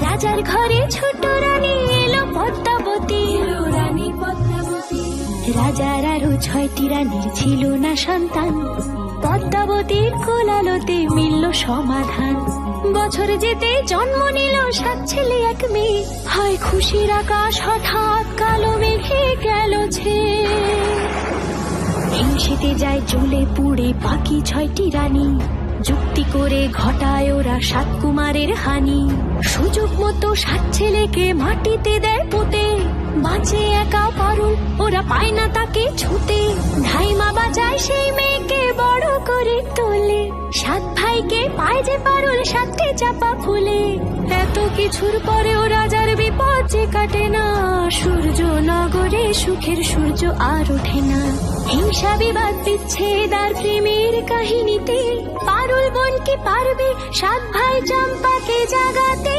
রাজার ঘরে ছোট রানী এলো পদ্মাবতী। রাজার আরো 6টি রানীর ছিল না সন্তান, পদ্মাবতীর কোলালোতে মিলল সমাধান। বছর যেতে জন্ম নিল 7 ছেলে 1 মেয়ে, হয় খুশির আকাশ হঠাৎ কালো মেঘে গেল ছেয়ে। হিংসেতে যায় জ্বলে পুড়ে বাকি 6টি রানী, যুক্তি করে ঘটায় ওরা 7 কুমারের হানি। সুযোগ মতো 7 ছেলেকে মাটিতে দেয় পুঁতে, বাঁচে একা পারুল, ওরা পায় না তাকে ছুতে। ধাইমা বাজায় সেই মেয়েকে বড় করে তোলে, 7 ভাইকে পায় যে পারুল 7টে চাপা ফুলে। এত কিছুর পরেও রাজার বিপদ যে কাটে না, সূর্য নগরে সুখের সূর্য আর ওঠে না। হিংসা বিবাদ বিচ্ছেদ আর প্রেমের কাহিনীতে পারুল বোন কি পারবে 7 ভাই চম্পাকে জাগাতে।